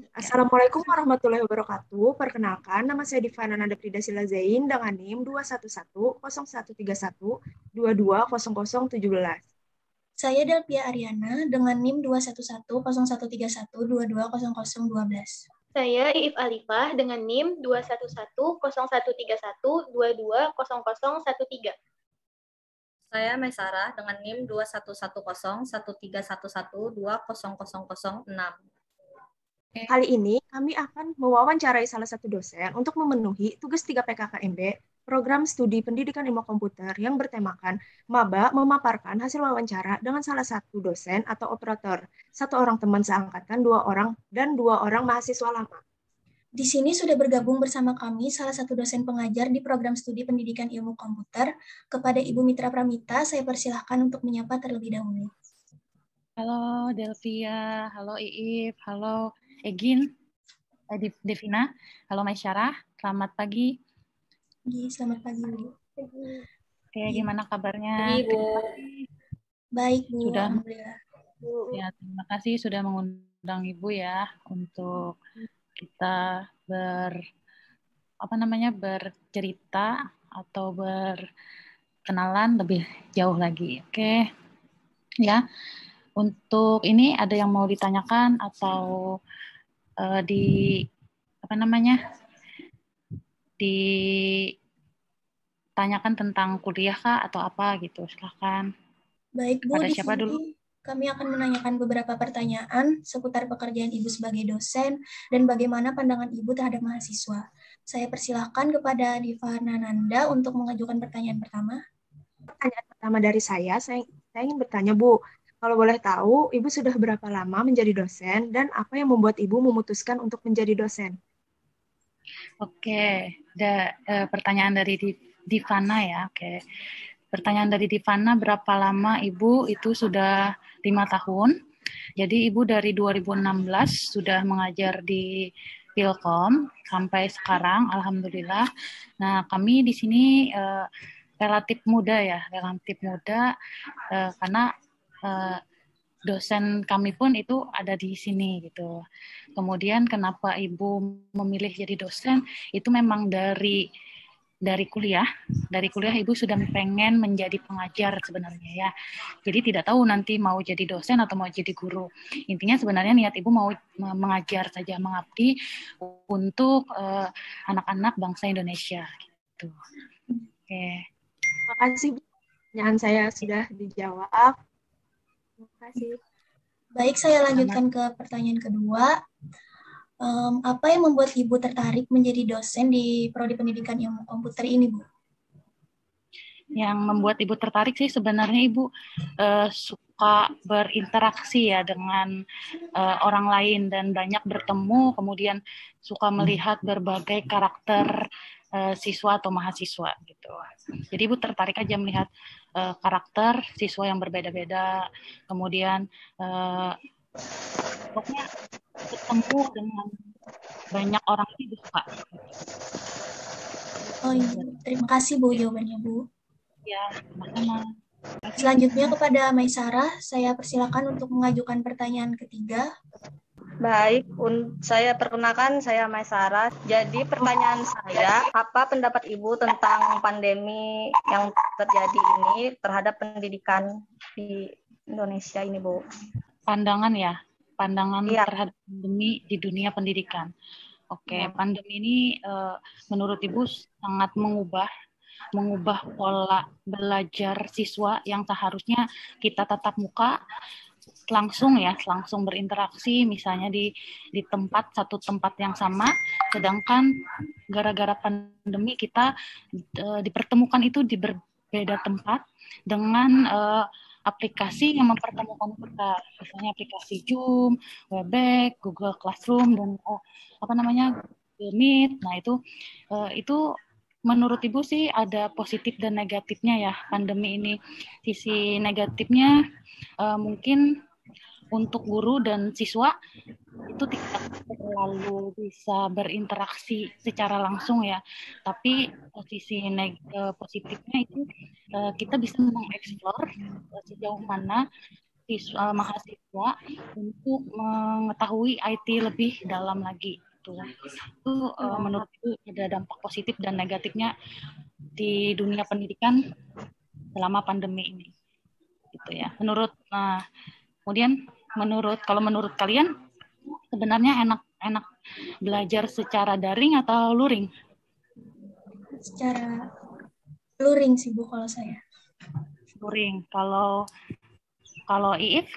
Ya. Assalamualaikum warahmatullahi wabarakatuh. Perkenalkan, nama saya Divana Nanda Prida Sila Zain dengan NIM 2110131220017. Saya Delpia Ariana dengan NIM 2110131220012. Saya Iif Alifah dengan NIM 2110113 Saya Maisarah dengan NIM 21101311200006. Kali ini kami akan mewawancarai salah satu dosen untuk memenuhi tugas 3 PKKMB, Program Studi Pendidikan Ilmu Komputer yang bertemakan Maba memaparkan hasil wawancara dengan salah satu dosen atau operator, satu orang teman seangkatan, 2 orang, dan 2 orang mahasiswa lama. Di sini sudah bergabung bersama kami salah satu dosen pengajar di program studi pendidikan ilmu komputer. Kepada Ibu Mitra Pramita, saya persilahkan untuk menyapa terlebih dahulu. Halo Delvia, halo Iif, halo Egin, Devina, halo Maisyarah, selamat pagi. Selamat pagi, Bu. Oke, gimana kabarnya? Ibu. Baik, Bu. Sudah, Alhamdulillah. ya, terima kasih sudah mengundang Ibu ya untuk kita bercerita atau berkenalan lebih jauh lagi. Oke. Ya. Untuk ini ada yang mau ditanyakan atau ditanyakan tentang kuliah kah atau apa gitu, silahkan. Baik, Bu, Pada di siapa sini dulu? kami akan menanyakan beberapa pertanyaan seputar pekerjaan Ibu sebagai dosen dan bagaimana pandangan Ibu terhadap mahasiswa. Saya persilahkan kepada Diva Nananda untuk mengajukan pertanyaan pertama. Pertanyaan pertama dari saya ingin bertanya, Bu, kalau boleh tahu, Ibu sudah berapa lama menjadi dosen dan apa yang membuat Ibu memutuskan untuk menjadi dosen? Oke, pertanyaan dari Divana ya. Oke, pertanyaan dari Divana, berapa lama Ibu? Itu sudah 5 tahun. Jadi Ibu dari 2016 sudah mengajar di Pilkom sampai sekarang, alhamdulillah. Nah, kami di sini relatif muda karena dosen kami pun itu ada di sini gitu. Kemudian kenapa Ibu memilih jadi dosen? Itu memang dari kuliah Ibu sudah pengen menjadi pengajar sebenarnya ya. Jadi tidak tahu nanti mau jadi dosen atau mau jadi guru. Intinya sebenarnya niat Ibu mau mengajar saja, mengabdi untuk anak-anak bangsa Indonesia gitu. Oke. Terima kasih, Bu. Pertanyaan saya sudah dijawab. Terima kasih. Baik, saya lanjutkan ke pertanyaan kedua. Apa yang membuat Ibu tertarik menjadi dosen di Prodi Pendidikan Ilmu Komputer ini, Bu? Yang membuat Ibu tertarik sih sebenarnya Ibu suka berinteraksi ya dengan orang lain dan banyak bertemu, kemudian suka melihat berbagai karakter siswa atau mahasiswa gitu. Jadi Ibu tertarik aja melihat karakter siswa yang berbeda-beda, kemudian pokoknya ketemu dengan banyak orang itu Ibu suka. Oh iya, terima kasih Bu jawabannya Bu. Ya, sama-sama. Selanjutnya kepada Maisarah, saya persilakan untuk mengajukan pertanyaan ketiga. Baik, saya perkenalkan, saya Maisarah. Jadi pertanyaan saya, apa pendapat Ibu tentang pandemi yang terjadi ini terhadap pendidikan di Indonesia ini, Bu? Pandangan Iya. terhadap pandemi di dunia pendidikan. Oke, pandemi ini menurut Ibu sangat mengubah pola belajar siswa yang seharusnya kita tatap muka langsung berinteraksi misalnya di satu tempat yang sama, sedangkan gara-gara pandemi kita dipertemukan itu di berbeda tempat dengan aplikasi yang mempertemukan kita, misalnya aplikasi Zoom, Webex, Google Classroom, dan Google Meet. Nah itu menurut Ibu sih ada positif dan negatifnya ya pandemi ini. Sisi negatifnya mungkin untuk guru dan siswa itu tidak terlalu bisa berinteraksi secara langsung ya. Tapi sisi positifnya itu kita bisa mengeksplor sejauh mana mahasiswa untuk mengetahui IT lebih dalam lagi. Itu menurut itu ada dampak positif dan negatifnya di dunia pendidikan selama pandemi ini. Gitu ya. Kemudian kalau menurut kalian sebenarnya enak belajar secara daring atau luring? Secara luring sih Bu kalau saya. Luring. Kalau Iif?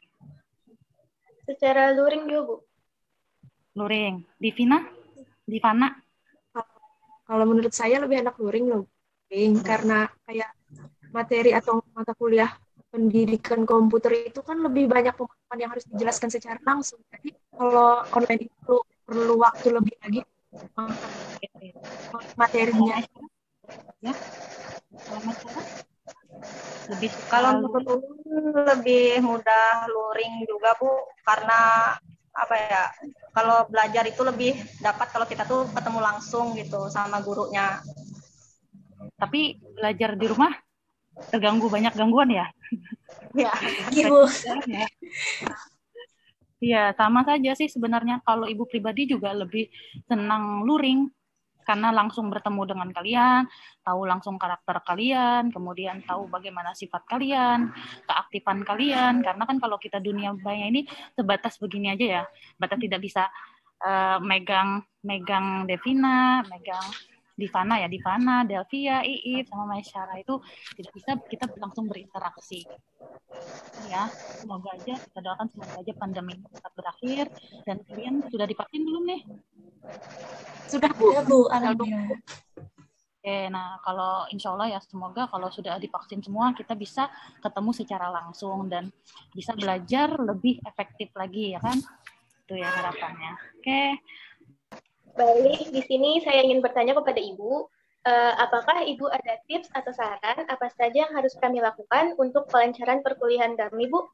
Secara luring juga, Bu. Luring. Divina? Kalau menurut saya lebih enak luring karena kayak materi atau mata kuliah pendidikan komputer itu kan lebih banyak pemahaman yang harus dijelaskan secara langsung. Jadi kalau online itu perlu waktu lebih lagi materinya. Ya. Kalau menurut lebih mudah luring juga Bu, karena kalau belajar itu lebih dapat kalau kita tuh ketemu langsung gitu sama gurunya. Tapi belajar di rumah terganggu banyak gangguan ya? Ya. Ibu. Iya, sama saja sih sebenarnya. Kalau Ibu pribadi juga lebih senang luring karena langsung bertemu dengan kalian, tahu langsung karakter kalian, kemudian tahu bagaimana sifat kalian, keaktifan kalian. Karena kan kalau kita dunia maya ini sebatas begini aja ya, batas tidak bisa megang Devina, megang Divana, Delvia, Iif, sama Maisyara itu tidak bisa kita langsung berinteraksi. Ya, semoga aja pandemi ini cepat berakhir. Dan kalian sudah divaksin belum nih? Sudah Bu. Ya Bu, alhamdulillah. Oke, nah kalau insya Allah ya semoga kalau sudah divaksin semua kita bisa ketemu secara langsung dan bisa belajar lebih efektif lagi ya kan? Itu ya harapannya. Oke. Baik, di sini saya ingin bertanya kepada Ibu, apakah Ibu ada tips atau saran apa saja yang harus kami lakukan untuk kelancaran perkuliahan kami, Bu?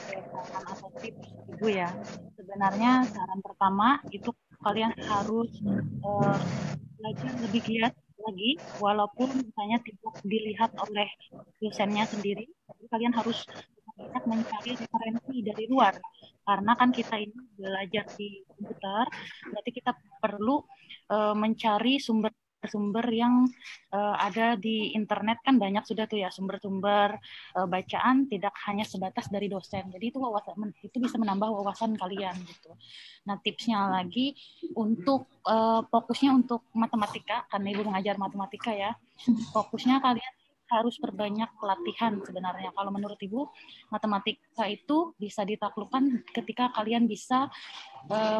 Saran atau tips Ibu ya. Sebenarnya saran pertama itu kalian harus belajar lebih giat lagi, walaupun misalnya tidak dilihat oleh dosennya sendiri, kalian harus mencari referensi dari luar. Karena kan kita ini belajar di komputer, berarti kita perlu mencari sumber-sumber yang ada di internet, kan banyak sudah tuh ya sumber-sumber bacaan, tidak hanya sebatas dari dosen. Jadi itu bisa menambah wawasan kalian gitu. Nah, tipsnya lagi untuk fokusnya untuk matematika, karena Ibu mengajar matematika ya. Fokusnya kalian harus perbanyak pelatihan sebenarnya. Kalau menurut Ibu, matematika itu bisa ditaklukkan ketika kalian bisa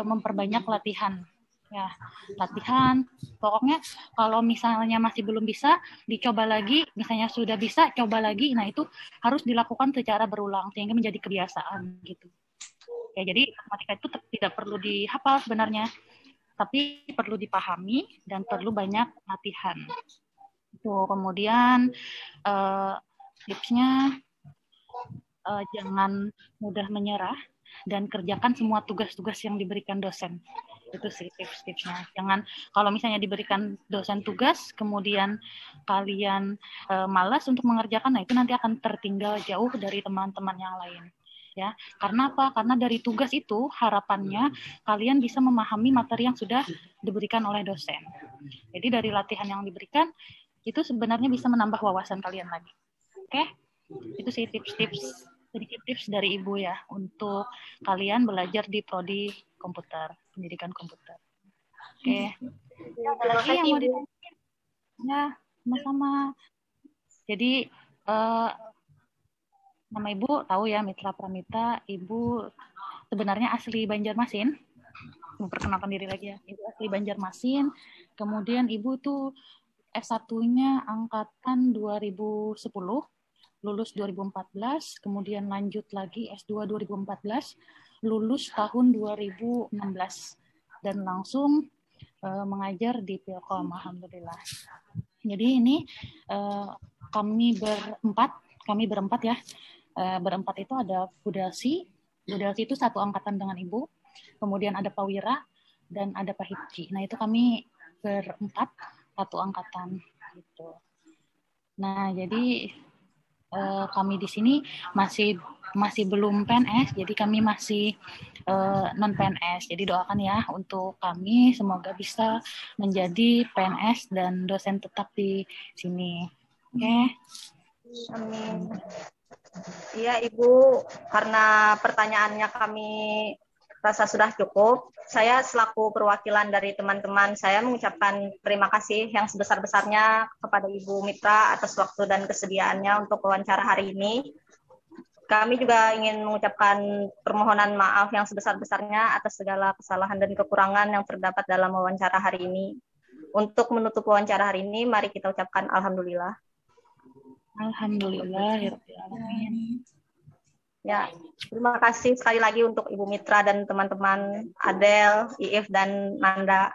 memperbanyak latihan. Ya, latihan. Pokoknya kalau misalnya masih belum bisa, dicoba lagi. Misalnya sudah bisa, coba lagi. Nah, itu harus dilakukan secara berulang sehingga menjadi kebiasaan gitu. Ya, jadi matematika itu tidak perlu dihafal sebenarnya, tapi perlu dipahami dan perlu banyak latihan. Kemudian tipsnya jangan mudah menyerah dan kerjakan semua tugas-tugas yang diberikan dosen. Itu sih tips-tipsnya. Jangan kalau misalnya diberikan dosen tugas, kemudian kalian malas untuk mengerjakan, nah itu nanti akan tertinggal jauh dari teman-teman yang lain. Ya, karena apa? Karena dari tugas itu harapannya kalian bisa memahami materi yang sudah diberikan oleh dosen. Jadi dari latihan yang diberikan itu sebenarnya bisa menambah wawasan kalian lagi. Oke? Itu sih sedikit tips dari Ibu ya untuk kalian belajar di prodi komputer, pendidikan komputer. Oke. Lagi yang mau ditanya? Ya, sama-sama. Jadi nama Ibu tahu ya, Mitra Pramita. Ibu sebenarnya asli Banjarmasin. Memperkenalkan diri lagi ya. Ibu asli Banjarmasin. Kemudian Ibu tuh S1-nya angkatan 2010, lulus 2014, kemudian lanjut lagi S2 2014, lulus tahun 2016, dan langsung mengajar di Pilkom, alhamdulillah. Jadi ini kami berempat ya. Berempat itu ada Budelsi itu satu angkatan dengan Ibu, kemudian ada Pak Wira, dan ada Pak Hipki. Nah itu kami berempat satu angkatan gitu. Nah jadi kami di sini masih belum PNS, jadi kami masih non PNS. Jadi doakan ya untuk kami, semoga bisa menjadi PNS dan dosen tetap di sini. Oke. Amin. Iya Ibu, karena pertanyaannya kami rasa sudah cukup, saya selaku perwakilan dari teman-teman saya mengucapkan terima kasih yang sebesar-besarnya kepada Ibu Mitra atas waktu dan kesediaannya untuk wawancara hari ini. Kami juga ingin mengucapkan permohonan maaf yang sebesar-besarnya atas segala kesalahan dan kekurangan yang terdapat dalam wawancara hari ini. Untuk menutup wawancara hari ini, mari kita ucapkan Alhamdulillah. Alhamdulillahirrahmanirrahim. Ya, terima kasih sekali lagi untuk Ibu Mitra dan teman-teman Adel, Iif, dan Nanda.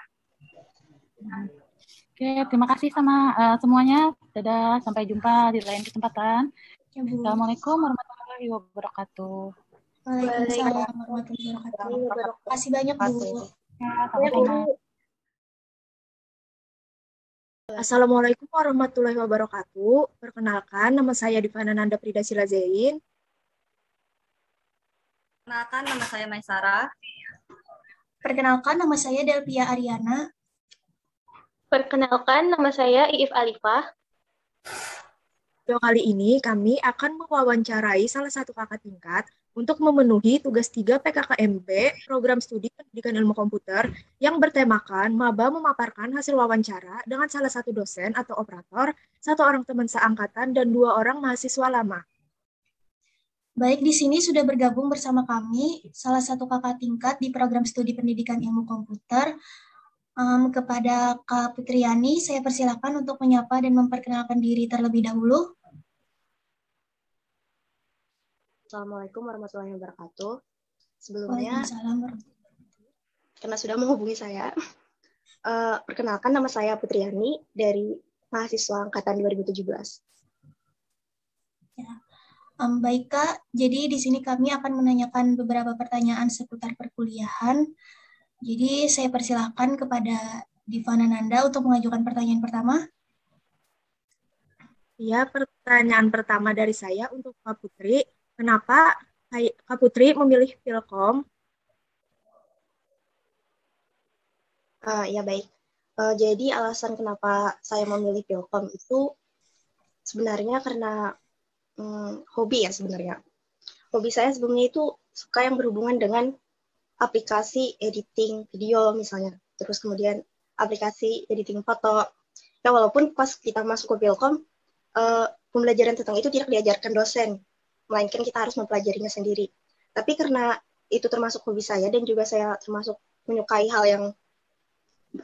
Oke, terima kasih sama semuanya. Dadah, sampai jumpa di lain kesempatan. Ya, Bu. Assalamualaikum warahmatullahi wabarakatuh. Waalaikumsalam warahmatullahi wabarakatuh. Terima kasih banyak, Bu. Ya, sama-sama. Assalamualaikum warahmatullahi wabarakatuh. Perkenalkan, nama saya Divana Nanda Prida Silazein. Perkenalkan, nama saya Maisara. Perkenalkan, nama saya Delpia Ariana. Perkenalkan, nama saya Iif Alifah. Video kali ini kami akan mewawancarai salah satu kakak tingkat untuk memenuhi tugas 3 PKKMB Program Studi Pendidikan Ilmu Komputer yang bertemakan maba memaparkan hasil wawancara dengan salah satu dosen atau operator, 1 orang teman seangkatan, dan 2 orang mahasiswa lama. Baik, di sini sudah bergabung bersama kami salah satu kakak tingkat di Program Studi Pendidikan Ilmu Komputer. Kepada Kak Putriani, saya persilakan untuk menyapa dan memperkenalkan diri terlebih dahulu. Assalamualaikum warahmatullahi wabarakatuh. Sebelumnya, Waalaikumsalam warahmatullahi wabarakatuh. karena sudah menghubungi saya, perkenalkan nama saya Putriani dari mahasiswa angkatan 2017. Ya. Baik Kak, jadi di sini kami akan menanyakan beberapa pertanyaan seputar perkuliahan. Jadi saya persilahkan kepada Divana Nanda untuk mengajukan pertanyaan pertama. Ya, pertanyaan pertama dari saya untuk Kak Putri. Kenapa Kak Putri memilih Pilkom? Ya baik, jadi alasan kenapa saya memilih Pilkom itu sebenarnya karena hobi ya sebenarnya. Hobi saya sebelumnya itu suka yang berhubungan dengan aplikasi editing video misalnya, terus kemudian aplikasi editing foto. Ya walaupun pas kita masuk ke Pilkom, pembelajaran tentang itu tidak diajarkan dosen, melainkan kita harus mempelajarinya sendiri. Tapi karena itu termasuk hobi saya dan juga saya termasuk menyukai hal yang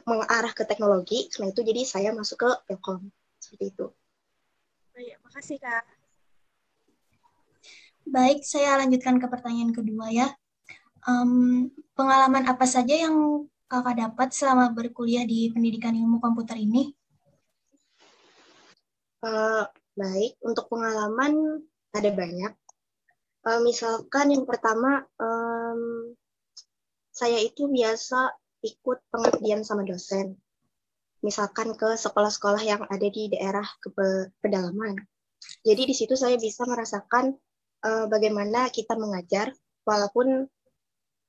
mengarah ke teknologi, karena itu jadi saya masuk ke Pilkom. Seperti itu. Baik, makasih Kak. Baik, saya lanjutkan ke pertanyaan kedua ya. Pengalaman apa saja yang Kakak dapat selama berkuliah di pendidikan ilmu komputer ini? Baik, untuk pengalaman ada banyak. Misalkan yang pertama, saya itu biasa ikut pengabdian sama dosen. Misalkan ke sekolah-sekolah yang ada di daerah pedalaman. Jadi di situ saya bisa merasakan bagaimana kita mengajar, walaupun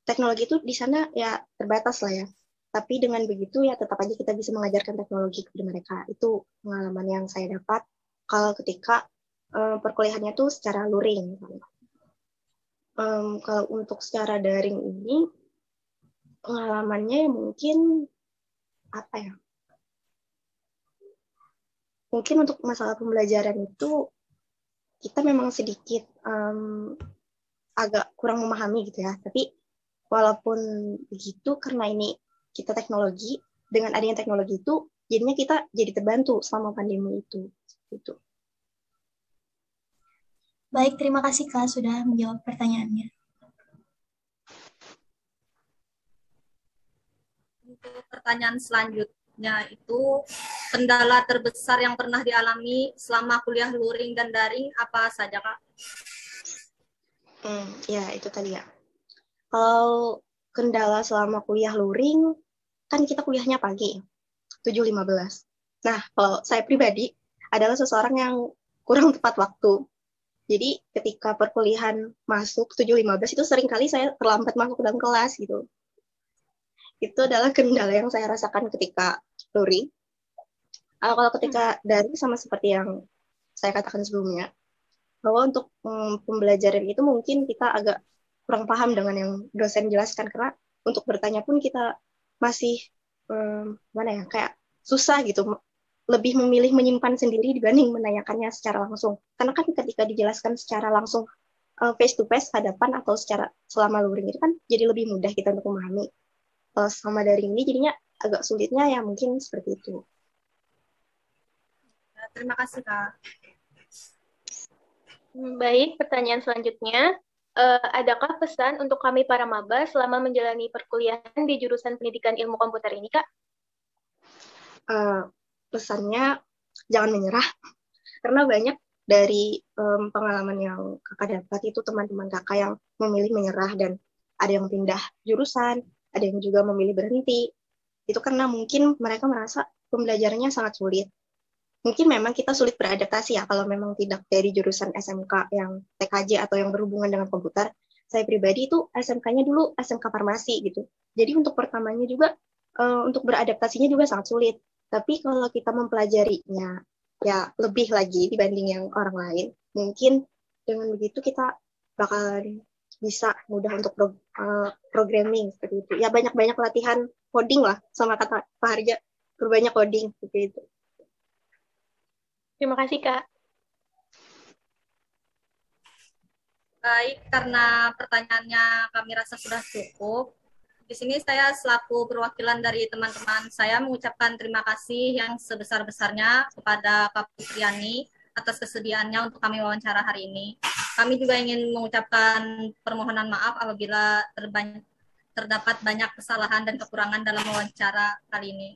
teknologi itu di sana ya terbatas lah ya. Tapi dengan begitu ya tetap aja kita bisa mengajarkan teknologi kepada mereka. Itu pengalaman yang saya dapat kalau ketika perkuliahannya tuh secara luring. Kalau untuk secara daring ini, pengalamannya mungkin apa ya? Mungkin untuk masalah pembelajaran itu kita memang sedikit agak kurang memahami gitu ya. Tapi walaupun begitu, karena ini kita teknologi, dengan adanya teknologi itu, jadinya kita jadi terbantu selama pandemi itu. Gitu. Baik, terima kasih Kak sudah menjawab pertanyaannya. Untuk pertanyaan selanjutnya itu, kendala terbesar yang pernah dialami selama kuliah luring dan daring apa saja Kak? Ya, itu tadi ya. Kalau kendala selama kuliah luring, kan kita kuliahnya pagi, 7.15. Nah, kalau saya pribadi adalah seseorang yang kurang tepat waktu. Jadi ketika perkuliahan masuk 7.15 itu seringkali saya terlambat masuk ke dalam kelas gitu. Itu adalah kendala yang saya rasakan ketika luring. Kalau ketika daring sama seperti yang saya katakan sebelumnya, bahwa untuk pembelajaran itu mungkin kita agak kurang paham dengan yang dosen jelaskan, karena untuk bertanya pun kita masih kayak susah gitu, lebih memilih menyimpan sendiri dibanding menanyakannya secara langsung. Karena kan ketika dijelaskan secara langsung face to face hadapan atau secara selama luring itu kan jadi lebih mudah kita untuk memahami. Sama daring ini jadinya agak sulitnya ya mungkin seperti itu. Terima kasih Kak. Baik, pertanyaan selanjutnya. Adakah pesan untuk kami para maba selama menjalani perkuliahan di jurusan pendidikan ilmu komputer ini, Kak? Pesannya jangan menyerah, karena banyak dari pengalaman yang kakak dapat itu teman-teman kakak yang memilih menyerah dan ada yang pindah jurusan, ada yang juga memilih berhenti. Itu karena mungkin mereka merasa pembelajarannya sangat sulit. Mungkin memang kita sulit beradaptasi ya kalau memang tidak dari jurusan SMK yang TKJ atau yang berhubungan dengan komputer. Saya pribadi itu SMK-nya dulu SMK farmasi gitu. Jadi untuk pertamanya juga untuk beradaptasinya juga sangat sulit. Tapi kalau kita mempelajarinya ya lebih lagi dibanding yang orang lain, mungkin dengan begitu kita bakal bisa mudah untuk programming seperti itu. Ya banyak-banyak latihan coding lah, sama kata Pak Harja, berbanyak coding seperti itu. Terima kasih, Kak. Baik, karena pertanyaannya kami rasa sudah cukup. Di sini saya selaku perwakilan dari teman-teman saya mengucapkan terima kasih yang sebesar-besarnya kepada Kak Putriani atas kesediaannya untuk kami wawancara hari ini. Kami juga ingin mengucapkan permohonan maaf apabila terdapat banyak kesalahan dan kekurangan dalam wawancara kali ini.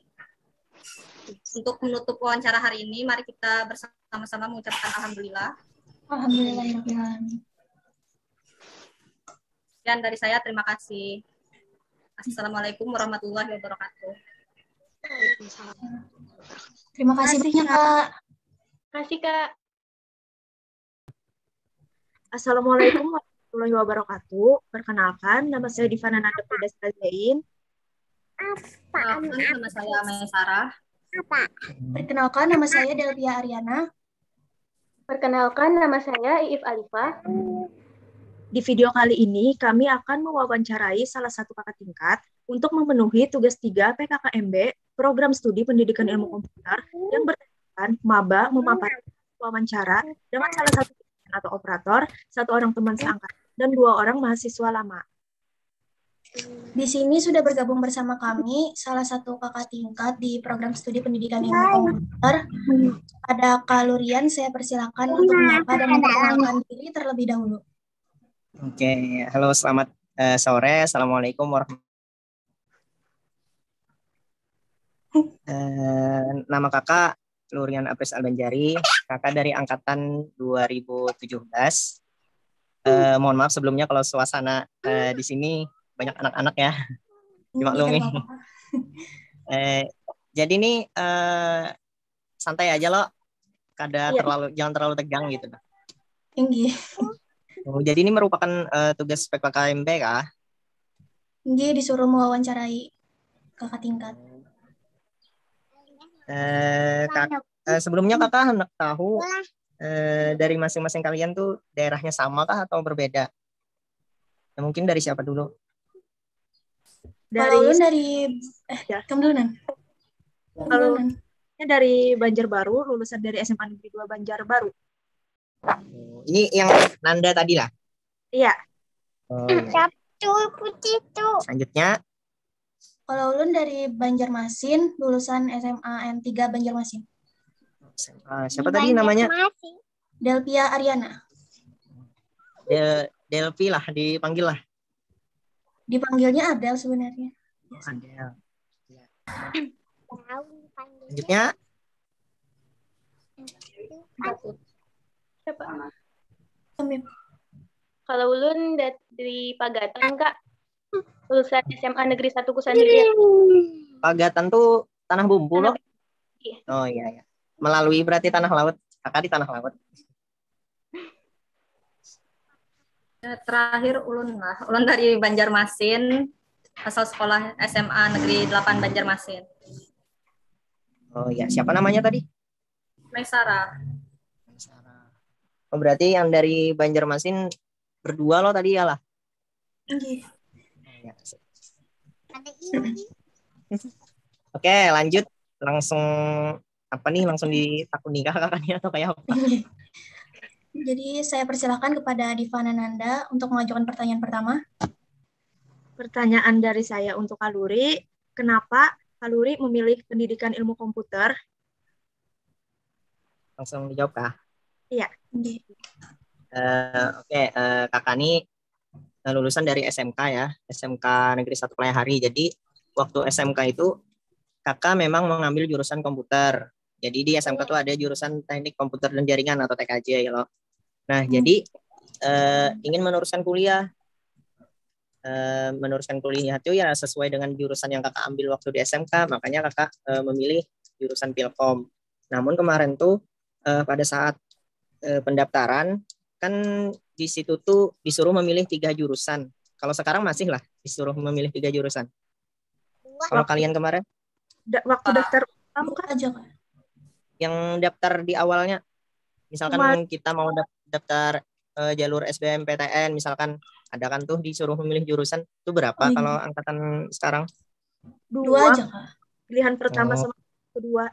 Untuk menutup wawancara hari ini, mari kita bersama-sama mengucapkan Alhamdulillah. Alhamdulillah. Dan dari saya, terima kasih. Assalamualaikum warahmatullahi wabarakatuh. Terima kasih banyak, Kak. Terima kasih, Kak. Assalamualaikum warahmatullahi wabarakatuh. Perkenalkan, nama saya Divana Nanda Pradesta Zain. Perkenalkan, nama saya Maya Sarah. Perkenalkan, nama saya Delvia Ariana. Perkenalkan, nama saya Iif Alifah. Di video kali ini, kami akan mewawancarai salah satu kakak tingkat untuk memenuhi tugas 3 PKKMB, Program Studi Pendidikan Ilmu Komputer, yang bertemakan maba memaparkan wawancara dengan salah satu atau operator, 1 orang teman seangkatan, dan 2 orang mahasiswa lama. Di sini sudah bergabung bersama kami salah satu kakak tingkat di Program Studi Pendidikan Ilmu Komputer. Pada Kak Lurian, saya persilakan untuk menyapa dan memperkenalkan diri terlebih dahulu. Oke, halo selamat sore. Assalamualaikum warahmatullahi nama kakak Lurian Apris Albanjari, kakak dari angkatan 2017. Mohon maaf sebelumnya kalau suasana di sini banyak anak-anak ya, dimaklumi. Jadi ini santai aja loh, jangan terlalu tegang gitu. Tinggi. Jadi ini merupakan tugas PKKMB kah? Tinggi disuruh mewawancarai kakak tingkat. Sebelumnya kakak hendak tahu dari masing-masing kalian tuh daerahnya sama kah atau berbeda? Ya, mungkin dari siapa dulu? Kalau Ulun dari kamu dulu Nan. Kalau dari Banjarbaru, lulusan dari SMA Negeri 2 Banjarbaru. Ini yang Nanda tadi lah? Iya. Selanjutnya. Kalau Ulun dari Banjarmasin, lulusan SMA N3 Banjarmasin. Siapa tadi namanya? Delvia Ariana. Delvi lah, dipanggil lah. Dipanggilnya Adel sebenarnya. Adel. Selanjutnya. Siapa? Kalau Ulun dari Pagatan, Kak. Lulusan SMA Negeri 1 Kusandirian. Pagatan tuh tanah bumbu loh. Iya. Oh iya. Melalui berarti tanah laut. Kakak di tanah laut. Terakhir Ulun lah. Ulun dari Banjarmasin, asal sekolah SMA Negeri 8 Banjarmasin. Oh ya, siapa namanya tadi? Maisara. Oh, berarti yang dari Banjarmasin berdua lo tadi ya lah. Iya. Oke, lanjut. Langsung apa nih? Langsung ditakuni kah kakaknya atau kayak apa? Jadi saya persilakan kepada Diva Nananda untuk mengajukan pertanyaan pertama. Pertanyaan dari saya untuk Kaluri, kenapa Kaluri memilih pendidikan ilmu komputer? Langsung dijawab kah? Iya. Oke, kakak ini lulusan dari SMK ya, SMK Negeri 1 Playahari. Jadi waktu SMK itu kakak memang mengambil jurusan komputer. Jadi di SMK tuh ada jurusan Teknik Komputer dan Jaringan atau TKJ ya loh. Nah, jadi ingin meneruskan kuliah. Meneruskan kuliah itu ya sesuai dengan jurusan yang kakak ambil waktu di SMK, makanya kakak memilih jurusan Pilkom. Namun kemarin tuh pada saat pendaftaran kan di situ tuh disuruh memilih 3 jurusan. Kalau sekarang masih lah disuruh memilih 3 jurusan. Kalau kalian kemarin? Waktu daftar aja Kak. Yang daftar di awalnya, misalkan kita mau daftar jalur SBMPTN, misalkan ada kan tuh disuruh memilih jurusan, itu berapa kalau angkatan sekarang? 2 aja Kak. Pilihan pertama sama kedua.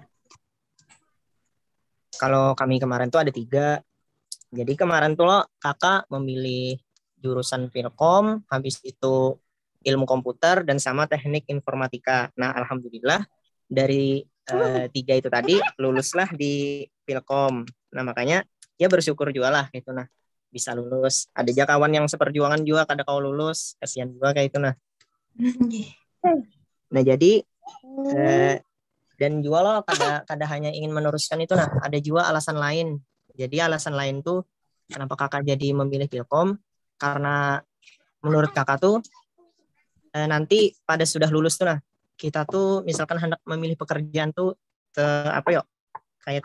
Kalau kami kemarin tuh ada 3. Jadi kemarin tuh lo kakak memilih jurusan Pilkom, habis itu ilmu komputer dan sama teknik informatika. Nah, alhamdulillah dari 3 itu tadi luluslah di Pilkom. Nah, makanya ya bersyukur juga lah gitu nah bisa lulus. Ada aja kawan yang seperjuangan juga kada kau lulus, kasihan juga kayak itu nah. Nah, jadi dan juga lo kada hanya ingin meneruskan itu nah, ada juga alasan lain. Jadi alasan lain tuh kenapa kakak jadi memilih Pilkom, karena menurut kakak tuh nanti pada sudah lulus tuh nah, kita tuh misalkan hendak memilih pekerjaan tuh kayak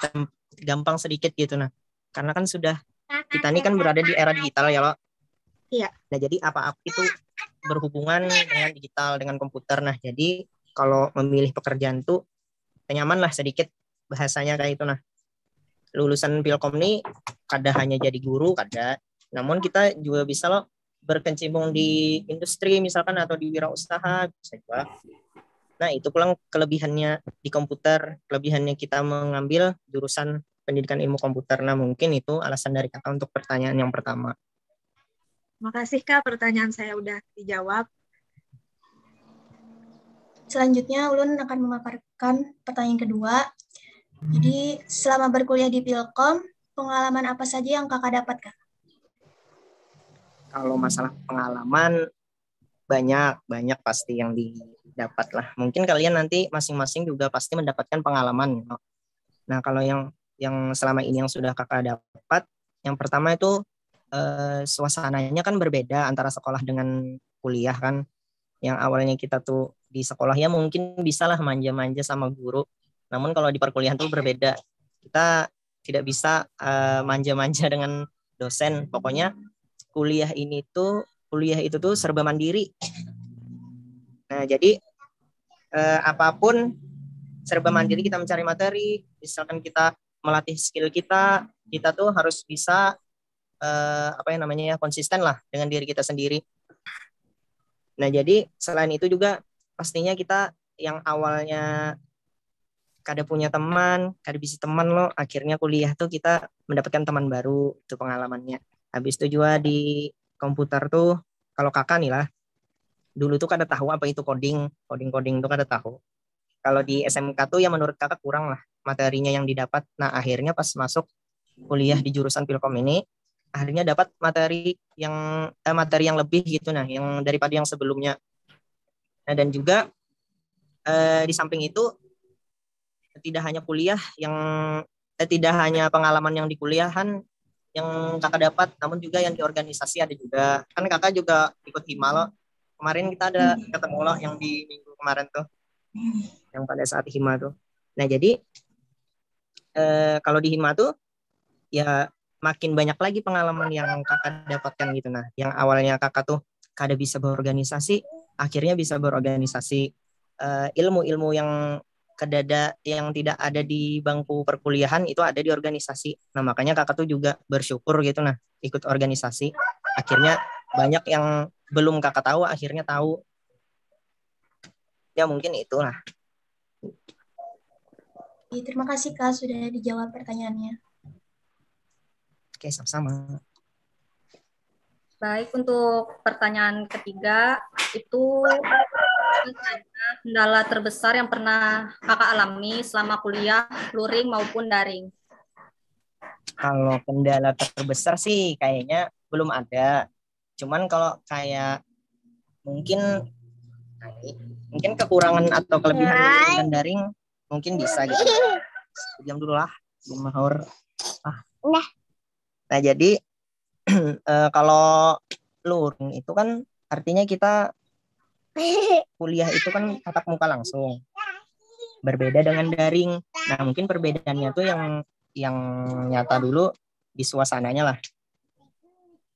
gampang sedikit gitu nah. Karena kan sudah kita ini kan berada di era digital ya lo. Iya. Nah, jadi apa-apa itu berhubungan dengan digital, dengan komputer. Nah, jadi kalau memilih pekerjaan tuh nyaman lah sedikit bahasanya kayak itu nah. Lulusan Pilkom ini kada hanya jadi guru, kada. Namun kita juga bisa loh berkecimpung di industri misalkan atau di wirausaha bisa juga. Nah, itu pulang kelebihannya di komputer, kelebihannya kita mengambil jurusan pendidikan ilmu komputer. Nah, mungkin itu alasan dari kakak untuk pertanyaan yang pertama. Makasih Kak, pertanyaan saya udah dijawab. Selanjutnya Ulun akan memaparkan pertanyaan kedua. Jadi selama berkuliah di Pilkom, pengalaman apa saja yang kakak dapat Kak? Kalau masalah pengalaman banyak pasti yang didapat lah. Mungkin kalian nanti masing-masing juga pasti mendapatkan pengalaman. Nah, kalau yang selama ini yang sudah kakak dapat, yang pertama itu suasananya kan berbeda antara sekolah dengan kuliah kan. Yang awalnya kita tuh di sekolah ya mungkin bisalah manja-manja sama guru. Namun kalau di perkuliahan tuh berbeda. Kita tidak bisa manja-manja dengan dosen. Pokoknya kuliah itu tuh serba mandiri. Nah, jadi apapun serba mandiri, kita mencari materi, misalkan kita melatih skill kita tuh harus bisa konsisten lah dengan diri kita sendiri. Nah, jadi selain itu juga pastinya kita yang awalnya kada punya teman, kada bisa teman lo, akhirnya kuliah tuh kita mendapatkan teman baru, itu pengalamannya. Habis itu juga di komputer tuh, kalau kakak nih lah, dulu tuh kada tahu apa itu coding tuh kada tahu. Kalau di SMK tuh ya menurut kakak kurang lah materinya yang didapat. Nah, akhirnya pas masuk kuliah di jurusan Pilkom ini, akhirnya dapat materi yang lebih gitu nah, yang daripada yang sebelumnya. Nah, dan juga di samping itu tidak hanya tidak hanya pengalaman yang di kuliahan yang kakak dapat, namun juga yang di organisasi ada juga. Kan kakak juga ikut hima lo. Kemarin kita ada ketemu lo yang di minggu kemarin tuh, yang pada saat hima tuh. Nah, jadi kalau di hima tuh ya makin banyak lagi pengalaman yang kakak dapatkan gitu. Nah, yang awalnya kakak tuh kada bisa berorganisasi, akhirnya bisa berorganisasi. Ilmu-ilmu yang kedada yang tidak ada di bangku perkuliahan itu ada di organisasi. Nah, makanya kakak tuh juga bersyukur gitu nah ikut organisasi. Akhirnya banyak yang belum kakak tahu akhirnya tahu. Ya mungkin itulah. Terima kasih Kak sudah dijawab pertanyaannya. Oke, sama-sama. Baik, untuk pertanyaan ketiga, itu kendala terbesar yang pernah kakak alami selama kuliah, luring maupun daring? Kalau kendala terbesar sih kayaknya belum ada. Cuman kalau kayak mungkin kekurangan atau kelebihan luring dan daring mungkin bisa gitu. Diam dulu lah, mahur. Nah, jadi kalau luring itu kan artinya kita kuliah itu kan tatap muka langsung. Berbeda dengan daring. Nah, mungkin perbedaannya tuh yang nyata dulu di suasananya lah.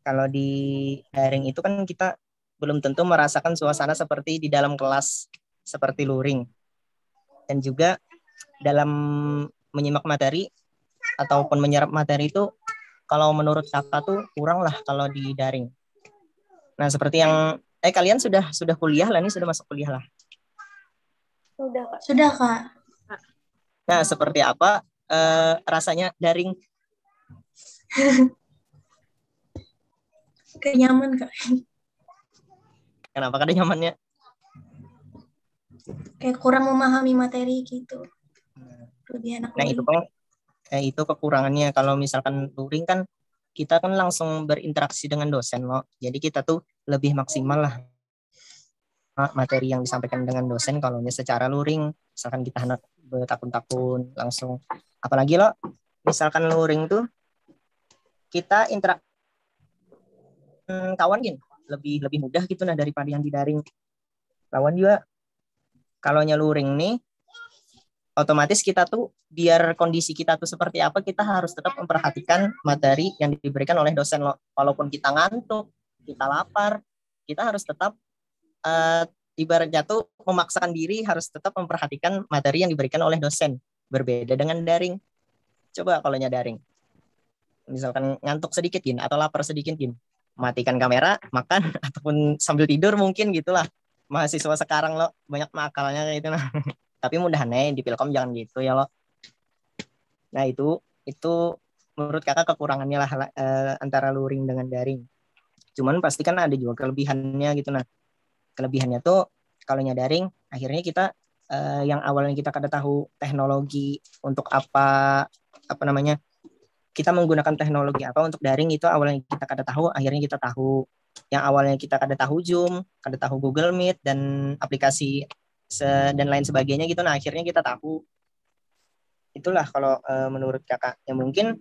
Kalau di daring itu kan kita belum tentu merasakan suasana seperti di dalam kelas seperti luring. Dan juga dalam menyimak materi ataupun menyerap materi itu kalau menurut kakak tuh kurang lah kalau di daring. Nah, seperti yang kalian sudah kuliah lah, ini sudah masuk kuliah lah. Sudah, Kak. Sudah Kak. Nah, seperti apa rasanya daring? Kayak nyaman Kak. Kenapa kada nyamannya? Kayak kurang memahami materi gitu. Lebih enak Nah, itu luring. kan itu kekurangannya. Kalau misalkan luring kan kita kan langsung berinteraksi dengan dosen loh. Jadi kita tuh lebih maksimal lah materi yang disampaikan dengan dosen. Kalau secara luring, misalkan kita hendak bertakun-takun langsung. Apalagi loh, misalkan luring tuh kita kawan gini lebih mudah gitu nah daripada yang di daring. Kawan juga kalau luring nih otomatis kita tuh biar kondisi kita tuh seperti apa kita harus tetap memperhatikan materi yang diberikan oleh dosen loh. Walaupun kita ngantuk, kita lapar, kita harus tetap ibaratnya tuh memaksakan diri harus tetap memperhatikan materi yang diberikan oleh dosen. Berbeda dengan daring. Coba kalau daring. Misalkan ngantuk sedikit gin atau lapar sedikit gin, matikan kamera, makan ataupun sambil tidur mungkin gitulah. Mahasiswa sekarang lo banyak makalnya kayak gitu nah. Tapi mudah-mudahan di Pilkom jangan gitu ya lo. Nah, itu menurut kakak kekurangannya lah antara luring dengan daring. Cuman pasti kan ada juga kelebihannya gitu nah. Kelebihannya tuh kalau daring akhirnya kita yang awalnya kita kada tahu teknologi untuk apa namanya kita menggunakan teknologi apa untuk daring itu awalnya kita kada tahu akhirnya kita tahu. Yang awalnya kita kada tahu Zoom, kada tahu Google Meet dan aplikasi dan lain sebagainya gitu nah akhirnya kita tahu. Itulah kalau menurut kakak ya mungkin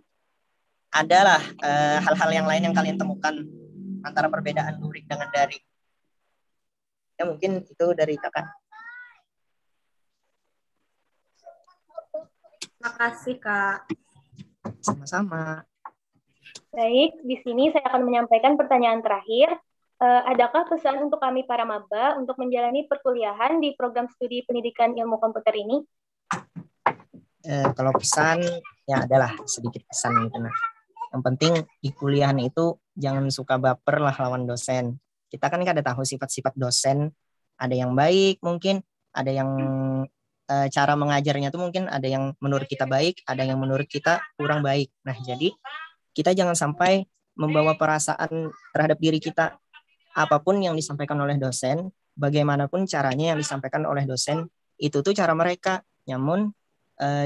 adalah hal-hal yang lain yang kalian temukan antara perbedaan luring dengan daring. Ya mungkin itu dari kakak. Terima kasih, Kak. Sama-sama. Baik, di sini saya akan menyampaikan pertanyaan terakhir. Adakah pesan untuk kami para maba untuk menjalani perkuliahan di program studi pendidikan ilmu komputer ini? Kalau pesan ya adalah sedikit pesan gitu nah. Yang penting di kuliahan itu jangan suka baper lah lawan dosen. Kita kan kada tahu sifat-sifat dosen. Ada yang baik mungkin, ada yang cara mengajarnya tuh mungkin ada yang menurut kita baik, ada yang menurut kita kurang baik. Nah, jadi kita jangan sampai membawa perasaan terhadap diri kita. Apapun yang disampaikan oleh dosen, bagaimanapun caranya yang disampaikan oleh dosen, itu tuh cara mereka. Namun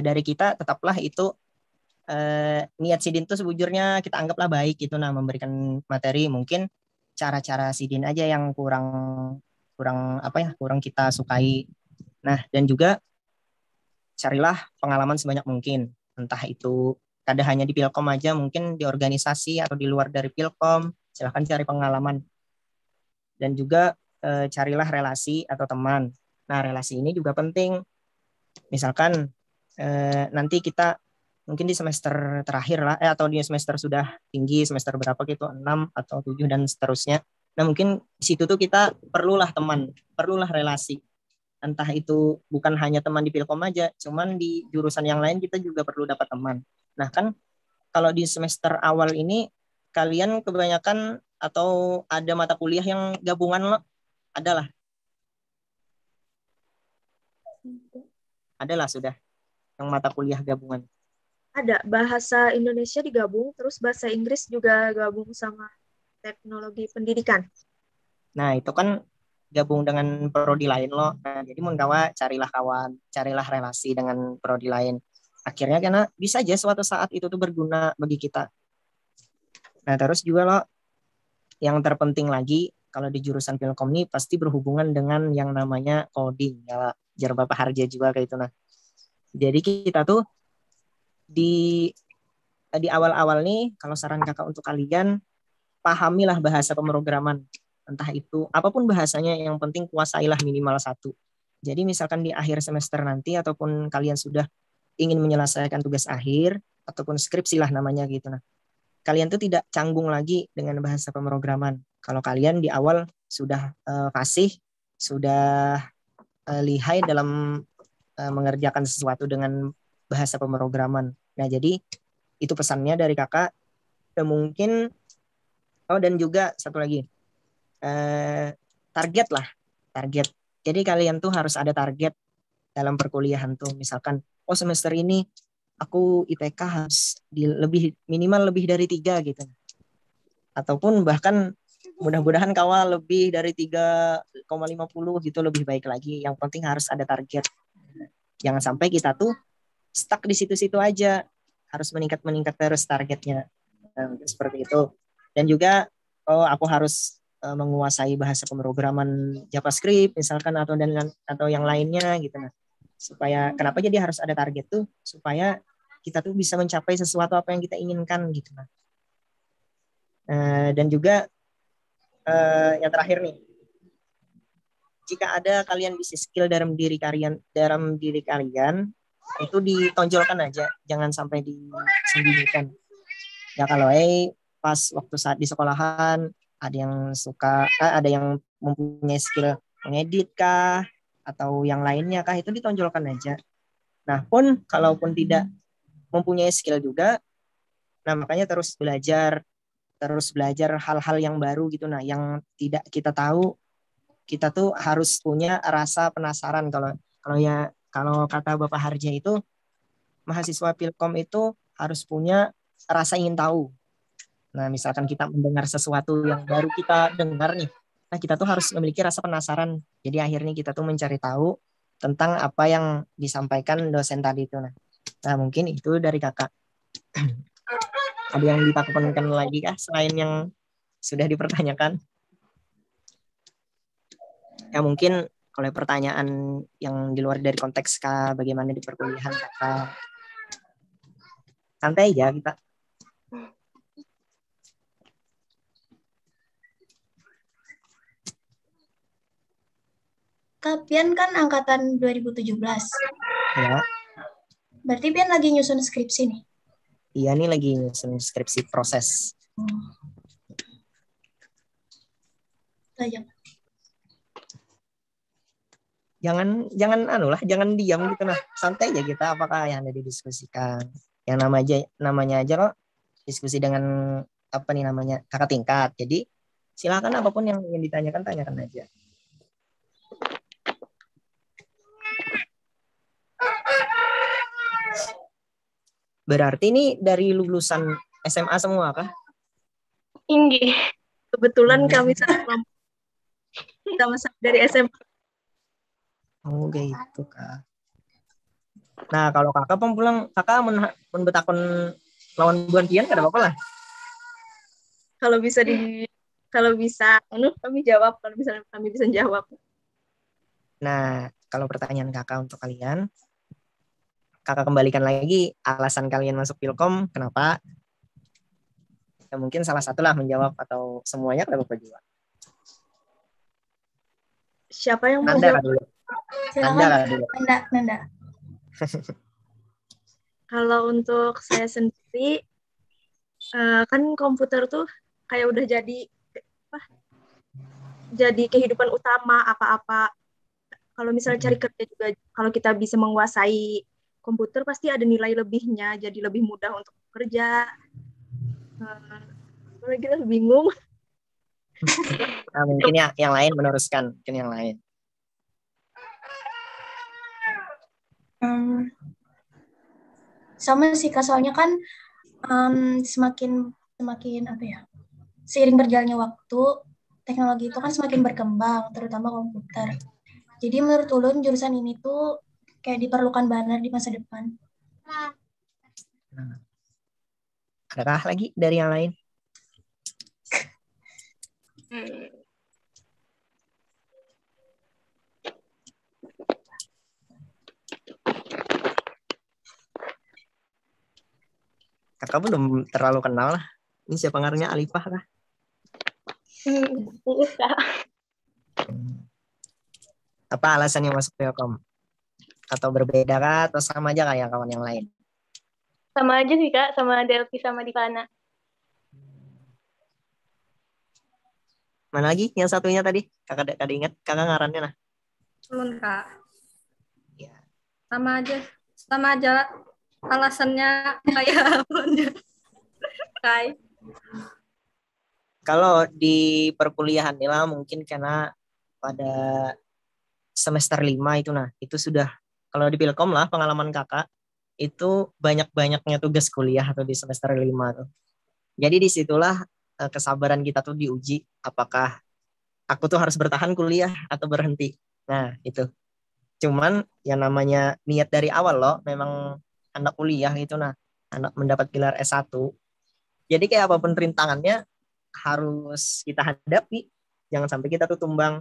dari kita tetaplah itu niat Sidin tuh sebujurnya kita anggaplah baik gitu nah memberikan materi. Mungkin cara-cara Sidin aja yang kurang kita sukai. Nah, dan juga carilah pengalaman sebanyak mungkin. Entah itu kada hanya di Pilkom aja, mungkin di organisasi atau di luar dari Pilkom, silahkan cari pengalaman. Dan juga carilah relasi atau teman. Nah, relasi ini juga penting. Misalkan nanti kita mungkin di semester terakhir lah, atau di semester sudah tinggi, semester berapa gitu, 6 atau 7 dan seterusnya. Nah mungkin di situ tuh kita perlulah teman, perlulah relasi. Entah itu bukan hanya teman di Pilkom aja, cuman di jurusan yang lain kita juga perlu dapat teman. Nah kan kalau di semester awal ini kalian kebanyakan atau ada mata kuliah yang gabungan loh, adalah sudah yang mata kuliah gabungan. Ada bahasa Indonesia digabung, terus bahasa Inggris juga gabung sama teknologi pendidikan. Nah itu kan gabung dengan prodi lain loh. Nah, jadi mun kawa carilah kawan, carilah relasi dengan prodi lain. Akhirnya karena bisa aja suatu saat itu tuh berguna bagi kita. Nah terus juga loh yang terpenting lagi kalau di jurusan Pilkom ini pasti berhubungan dengan yang namanya coding ya, jar Bapak Harja juga kayak itu. Nah jadi kita tuh di awal-awal nih kalau saran kakak untuk kalian, pahamilah bahasa pemrograman, entah itu apapun bahasanya, yang penting kuasailah minimal satu. Jadi misalkan di akhir semester nanti ataupun kalian sudah ingin menyelesaikan tugas akhir ataupun skripsi lah namanya gitu, nah kalian tuh tidak canggung lagi dengan bahasa pemrograman. Kalau kalian di awal sudah fasih, sudah lihai dalam mengerjakan sesuatu dengan bahasa pemrograman. Nah jadi itu pesannya dari kakak. Dan mungkin dan juga satu lagi, target lah, target. Jadi kalian tuh harus ada target dalam perkuliahan tuh. Misalkan semester ini aku IPK harus minimal lebih dari 3 gitu. Ataupun bahkan mudah-mudahan kawal lebih dari 3,50 gitu, lebih baik lagi. Yang penting harus ada target. Jangan sampai kita tuh stuck di situ-situ aja. Harus meningkat terus targetnya. Nah, seperti itu. Dan juga aku harus menguasai bahasa pemrograman JavaScript misalkan atau yang lainnya gitu. Nah, supaya kenapa jadi harus ada target tuh, supaya kita tuh bisa mencapai sesuatu apa yang kita inginkan gitu. Nah, dan juga yang terakhir nih, jika ada kalian bisa skill dalam diri kalian itu ditonjolkan aja, jangan sampai disembunyikan. Ya kalau pas waktu saat di sekolahan ada yang ada yang mempunyai skill mengedit kah atau yang lainnya kah, itu ditonjolkan aja. Nah pun kalaupun tidak mempunyai skill juga, nah makanya terus belajar hal-hal yang baru gitu. Nah yang tidak kita tahu, kita tuh harus punya rasa penasaran. Kalau kata Bapak Harja itu, mahasiswa Pilkom itu harus punya rasa ingin tahu. Nah, misalkan kita mendengar sesuatu yang baru kita dengar nih, nah kita tuh harus memiliki rasa penasaran. Jadi akhirnya kita tuh mencari tahu tentang apa yang disampaikan dosen tadi itu. Nah mungkin itu dari kakak. Ada yang ditakutkan lagi kah selain yang sudah dipertanyakan? Ya mungkin kalau pertanyaan yang di luar dari konteks kak, bagaimana di perkuliahan kakak, santai aja kita. Kak, Pian kan angkatan 2017. Ya. Berarti Pian lagi nyusun skripsi nih? Iya nih lagi nyusun skripsi proses. Jangan jangan diam gitu nah. Santai aja kita, apakah yang ada didiskusikan. Yang namanya aja kok diskusi dengan apa nih namanya, kakak tingkat. Jadi silakan apapun yang ingin ditanyakan, tanyakan aja. Berarti ini dari lulusan SMA semua kah? Tinggi. Kebetulan kami sama dari SMA. Oh gitu kak. Nah kalau kakak pulang, kakak menbetakon lawan Buan Pian kada apa-apa lah. Kalau bisa kami jawab, kalau bisa kami bisa jawab. Nah kalau pertanyaan kakak untuk kalian, kakak kembalikan lagi alasan kalian masuk Pilkom, kenapa? Ya mungkin salah satu lah menjawab atau semuanya kada apa-apa juga. Siapa yang mau Nanda jawab? dulu. Silakan. Nanda dulu. Nanda. Kalau untuk saya sendiri, kan komputer tuh kayak udah jadi kehidupan utama apa-apa. Kalau misalnya cari kerja juga, kalau kita bisa menguasai komputer pasti ada nilai lebihnya, jadi lebih mudah untuk bekerja. Kita bingung. Nah, mungkin yang lain meneruskan, mungkin yang lain. Sama sih Kak, soalnya kan semakin apa ya, seiring berjalannya waktu, teknologi itu kan semakin berkembang, terutama komputer. Jadi menurut ulun jurusan ini tuh kayak diperlukan banget di masa depan. Nah, adakah lagi dari yang lain? Kakak belum terlalu kenal lah. Ini siapa ngarannya, Alifah kah? Usah. Apa alasannya masuk Telkom? Atau berbeda kah? Atau sama aja kayak kawan yang lain? Sama aja sih Kak, sama Delphi sama Divana. Mana lagi yang satunya tadi? Kakak ingat? Kakak ngarannya nah? Belum Kak. Ya. Sama aja alasannya kayak Kai. Kalau di perkuliahan Nila mungkin karena pada semester 5 itu itu sudah, kalau di Pilkom lah pengalaman kakak itu banyak-banyaknya tugas kuliah atau di semester 5 tuh. Jadi disitulah kesabaran kita tuh diuji, apakah aku tuh harus bertahan kuliah atau berhenti. Nah itu. Cuman yang namanya niat dari awal loh, memang anak kuliah itu anak mendapat gelar S1. Jadi kayak apapun rintangannya harus kita hadapi. Jangan sampai kita tuh tumbang.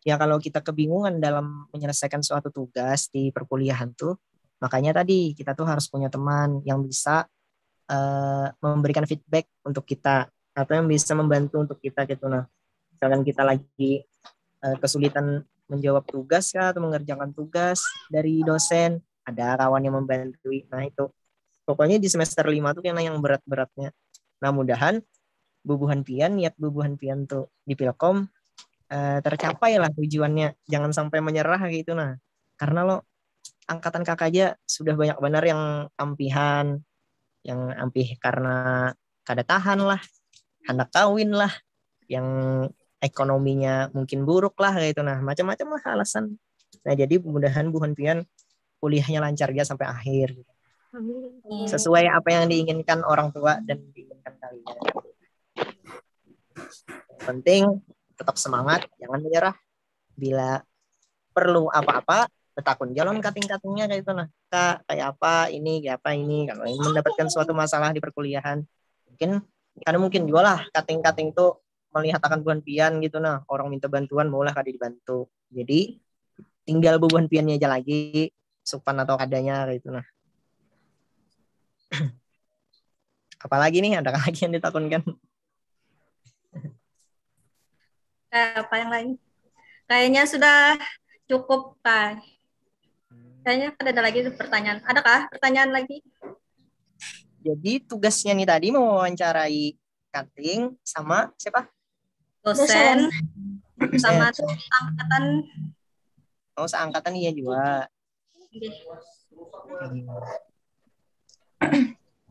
Ya kalau kita kebingungan dalam menyelesaikan suatu tugas di perkuliahan tuh, makanya tadi kita tuh harus punya teman yang bisa memberikan feedback untuk kita, atau yang bisa membantu untuk kita gitu. Misalkan kita lagi kesulitan menjawab tugas kah, atau mengerjakan tugas dari dosen, ada kawan yang membantu. Nah itu pokoknya di semester 5 tuh yang berat-beratnya. Nah mudahan niat bubuhan pian tuh di Pilkom tercapai lah tujuannya. Jangan sampai menyerah gitu karena lo angkatan kakak aja sudah banyak benar yang ampih karena kada tahan lah, hendak kawin lah, yang ekonominya mungkin buruk lah gitu macam-macam lah alasan. Nah jadi mudahan buhan pian kuliahnya lancar ya sampai akhir gitu. Sesuai apa yang diinginkan orang tua dan diinginkan kalian. Penting tetap semangat, jangan menyerah. Bila perlu apa-apa, betakun jalan kating-katingnya kayak itu Kak, kayak apa ini. Kalau ingin mendapatkan suatu masalah di perkuliahan, mungkin juga lah kating-kating tuh melihat akan buhan pian gitu orang minta bantuan maulah kada dibantu. Jadi tinggal buhan piannya aja lagi, supan atau adanya kayak itu Apalagi nih, ada lagi yang ditakunkan? Apa yang lain? Kayaknya sudah cukup, Kak. Kayaknya ada lagi pertanyaan. Adakah pertanyaan lagi? Jadi tugasnya nih tadi mewawancarai Kating sama siapa? Dosen. Sama angkatan. Oh, seangkatan iya juga.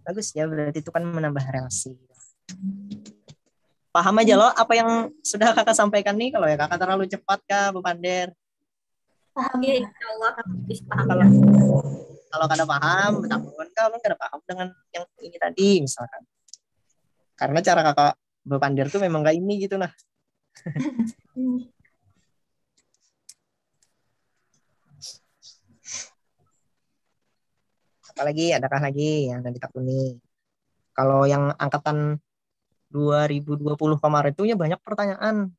Bagus ya, berarti itu kan menambah relasi. Paham aja loh apa yang sudah kakak sampaikan nih. Kalau ya kakak terlalu cepat kak, Bu Pander. Paham. Insya Allah bisa paham. Kalau kada paham, betakun kalau kada paham dengan yang ini tadi misalkan. Karena cara kakak Bu Pander tuh memang kayak ini gitu Adakah lagi yang ditakuni? Kalau yang angkatan 2020 kemarin itu ya banyak pertanyaan.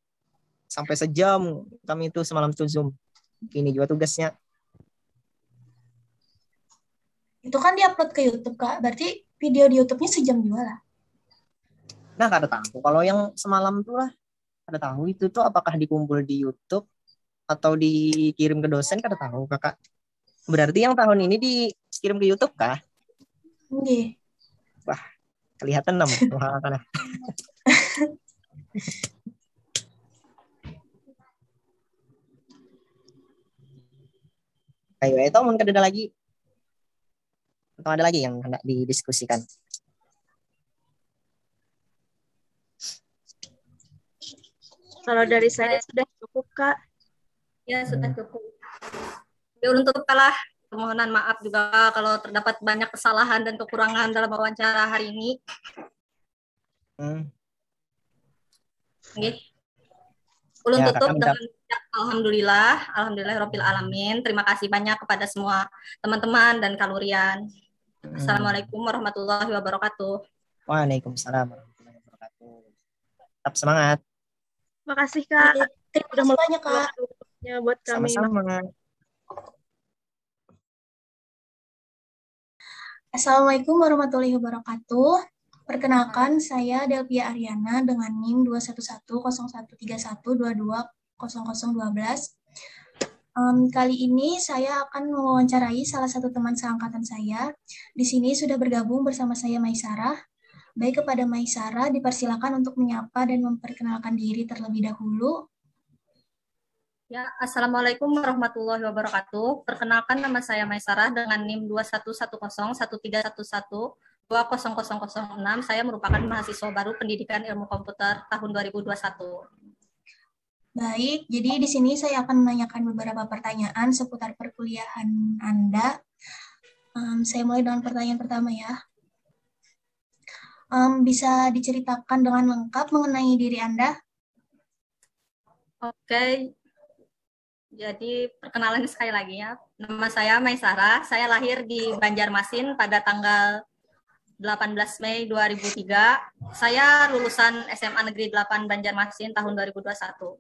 Sampai sejam kami itu semalam tuh Zoom. Ini juga tugasnya. Itu kan diupload ke YouTube, Kak. Berarti video di YouTube-nya sejam juga lah. Nah, kada tahu. Kalau yang semalam tuh lah, kada tahu itu tuh apakah dikumpul di YouTube atau dikirim ke dosen, kada tahu, Kakak. Berarti yang tahun ini dikirim ke YouTube kah? Nggih. Wah, kelihatan nam muhakana. Ayo, itu mungkin ada lagi. Atau ada lagi yang hendak didiskusikan? Kalau dari saya sudah cukup, Kak. Ya, sudah cukup. Ya, untuk kalah, permohonan maaf juga kalau terdapat banyak kesalahan dan kekurangan dalam wawancara hari ini. Okay. Ulun Ya, tutup dengan Alhamdulillahirabbil alamin. Terima kasih banyak kepada semua teman-teman dan kalurian. Assalamualaikum warahmatullahi wabarakatuh. Waalaikumsalam warahmatullahi wabarakatuh. Tetap semangat. Terima kasih, Kak. Terima kasih banyak, Kak. Buat kami. Sama-sama. Assalamualaikum warahmatullahi wabarakatuh. Perkenalkan, saya Delpia Ariana dengan NIM 2110131220012. Kali ini saya akan mewawancarai salah satu teman seangkatan saya. Di sini sudah bergabung bersama saya Maisarah. Baik, kepada Maisarah dipersilakan untuk menyapa dan memperkenalkan diri terlebih dahulu. Ya, Assalamualaikum warahmatullahi wabarakatuh. Perkenalkan, nama saya Maisarah dengan NIM 211011311200006. Saya merupakan mahasiswa baru Pendidikan Ilmu Komputer tahun 2021. Baik, jadi di sini saya akan menanyakan beberapa pertanyaan seputar perkuliahan Anda. Saya mulai dengan pertanyaan pertama ya. Bisa diceritakan dengan lengkap mengenai diri Anda? Oke. Jadi perkenalan sekali lagi ya. Nama saya Maisarah. Saya lahir di Banjarmasin pada tanggal 18 Mei 2003. Saya lulusan SMA Negeri 8 Banjarmasin tahun 2021.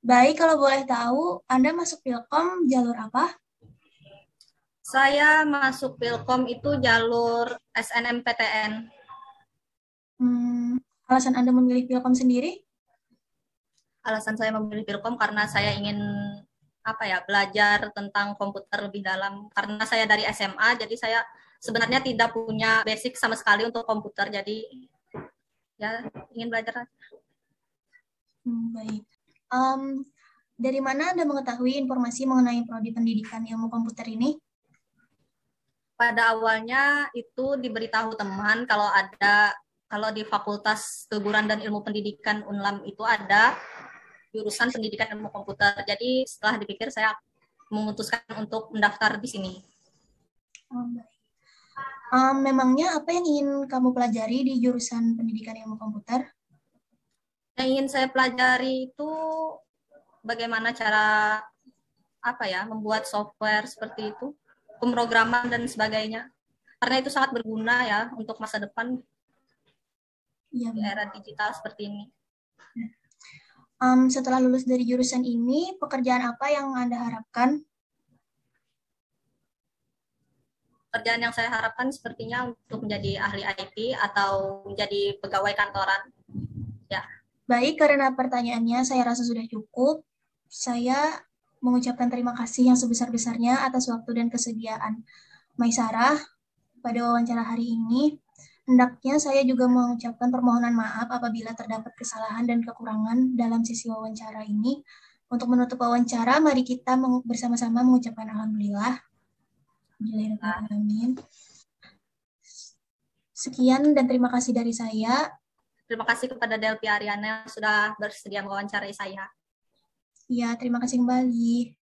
Baik, kalau boleh tahu, Anda masuk Pilkom jalur apa? Saya masuk Pilkom itu jalur SNMPTN. Alasan Anda memilih Pilkom sendiri? Alasan saya memilih Pilkom karena saya ingin belajar tentang komputer lebih dalam. Karena saya dari SMA, jadi saya sebenarnya tidak punya basic sama sekali untuk komputer. Jadi ya ingin belajar. Baik. Dari mana Anda mengetahui informasi mengenai prodi pendidikan ilmu komputer ini? Pada awalnya itu diberitahu teman kalau di Fakultas Keguruan dan Ilmu Pendidikan UNLAM itu ada jurusan pendidikan ilmu komputer. Jadi setelah dipikir saya memutuskan untuk mendaftar di sini. Memangnya apa yang ingin kamu pelajari di jurusan pendidikan ilmu komputer? Yang ingin saya pelajari itu bagaimana cara membuat software seperti itu, pemrograman dan sebagainya. Karena itu sangat berguna ya untuk masa depan di era digital seperti ini. Setelah lulus dari jurusan ini, pekerjaan apa yang Anda harapkan? Pekerjaan yang saya harapkan sepertinya untuk menjadi ahli IT atau menjadi pegawai kantoran. Ya. Baik, karena pertanyaannya saya rasa sudah cukup. Saya mengucapkan terima kasih yang sebesar-besarnya atas waktu dan kesediaan Maisarah pada wawancara hari ini. Hendaknya saya juga mengucapkan permohonan maaf apabila terdapat kesalahan dan kekurangan dalam sesi wawancara ini. Untuk menutup wawancara, mari kita bersama-sama mengucapkan Alhamdulillah. Amin. Sekian dan terima kasih dari saya. Terima kasih kepada Delpia Ariana yang sudah bersedia mewawancarai saya. Ya, terima kasih kembali.